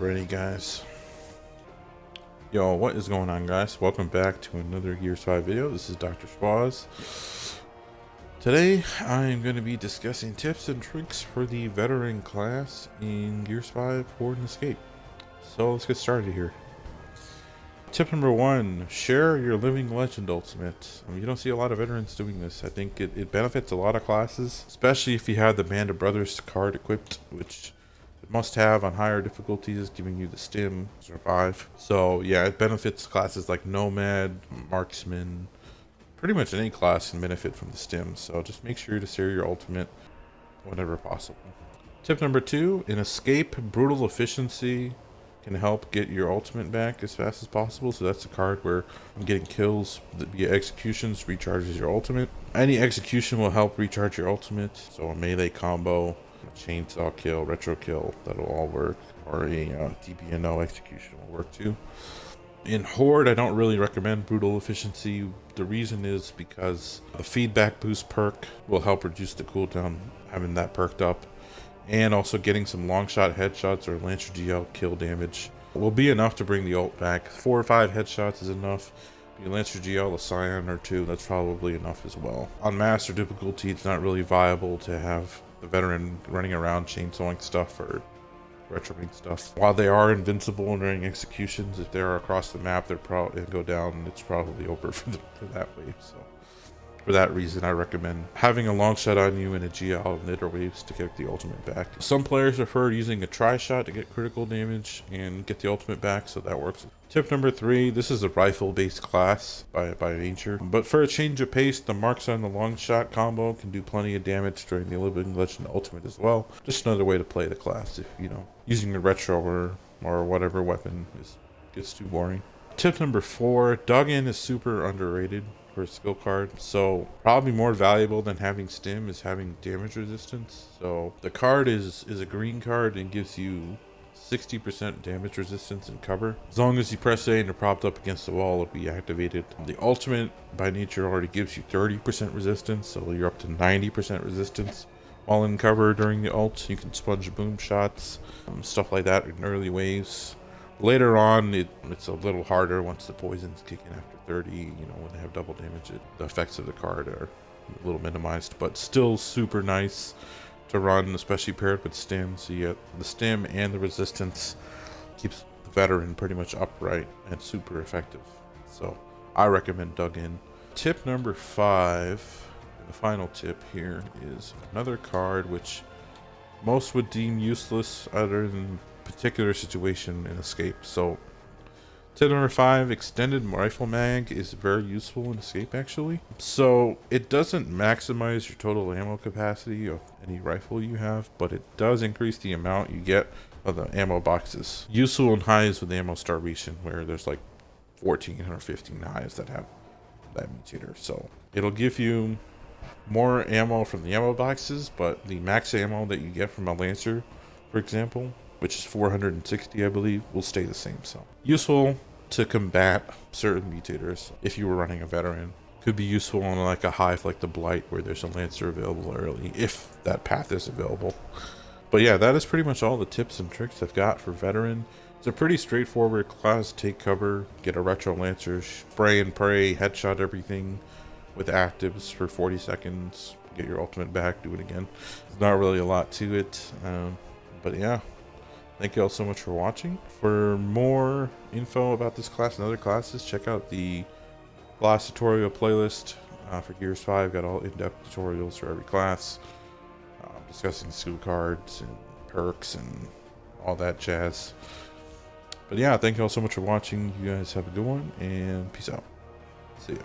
Alrighty guys. Yo, what is going on guys? Welcome back to another Gears 5 video. This is Dr. Schwaz. Today I am going to be discussing tips and tricks for the veteran class in Gears 5 Horde and Escape. So let's get started here. Tip number 1, share your Living Legend ultimate. You don't see a lot of veterans doing this. I think it benefits a lot of classes, especially if you have the Band of Brothers card equipped, which must have on higher difficulties, giving you the stim survive. So yeah, it benefits classes like Nomad, Marksman. Pretty much any class can benefit from the stim, so just make sure to share your ultimate whenever possible. Tip number 2, in Escape, Brutal Efficiency can help get your ultimate back as fast as possible. So that's a card where getting kills via executions recharges your ultimate. Any execution will help recharge your ultimate, so a melee combo, chainsaw kill, retro kill, that'll all work, or a DBNO execution will work too. In Horde, I don't really recommend Brutal Efficiency. The reason is because the feedback boost perk will help reduce the cooldown, having that perked up, and also getting some long shot headshots or Lancer GL kill damage will be enough to bring the ult back. 4 or 5 headshots is enough. Your Lancer GL, a Scion or 2, that's probably enough as well. On Master difficulty, it's not really viable to have the veteran running around chainsawing stuff or retroing stuff. While they are invincible during executions, if they're across the map, they're probably go down, and it's probably over for that wave. So for that reason, I recommend having a long shot on you and a GL and later waves to get the ultimate back. Some players prefer using a tri shot to get critical damage and get the ultimate back, so that works. Tip number 3, this is a rifle based class by nature, but for a change of pace, the marks on the long shot combo can do plenty of damage during the Living Legend ultimate as well. Just another way to play the class if using the retro or whatever weapon gets too boring. Tip number 4, Dogin is super underrated for a skill card, so probably more valuable than having stim is having damage resistance. So the card is a green card and gives you 60% damage resistance and cover. As long as you press A and you're propped up against the wall, it'll be activated. The ultimate by nature already gives you 30% resistance, so you're up to 90% resistance while in cover during the ult. You can sponge boom shots, stuff like that in early waves. Later on, it's a little harder once the poison's kicking after 30, when they have double damage, the effects of the card are a little minimized, but still super nice to run, especially paired with stim. So you get the stim and the resistance, keeps the veteran pretty much upright and super effective. So I recommend Dogin. Tip number 5, the final tip here, is another card which most would deem useless other than particular situation in Escape. So tip number 5, extended rifle mag is very useful in Escape actually. So it doesn't maximize your total ammo capacity of any rifle you have, but it does increase the amount you get of the ammo boxes. Useful in highs with ammo starvation, where there's like 14 or 15 highs that have that mutator. So it'll give you more ammo from the ammo boxes, but the max ammo that you get from a Lancer, for example, which is 460 I believe, will stay the same. So useful to combat certain mutators if you were running a veteran. Could be useful on like a hive like the Blight, where there's a Lancer available early, if that path is available. But yeah, that is pretty much all the tips and tricks I've got for veteran. It's a pretty straightforward class. Take cover, get a retro Lancer, spray and pray, headshot everything with actives for 40 seconds, get your ultimate back, do it again. There's not really a lot to it, but yeah. Thank you all so much for watching. For more info about this class and other classes, check out the class tutorial playlist for Gears 5. Got all in-depth tutorials for every class, discussing skill cards and perks and all that jazz. But yeah, thank you all so much for watching. You guys have a good one, and peace out. See ya.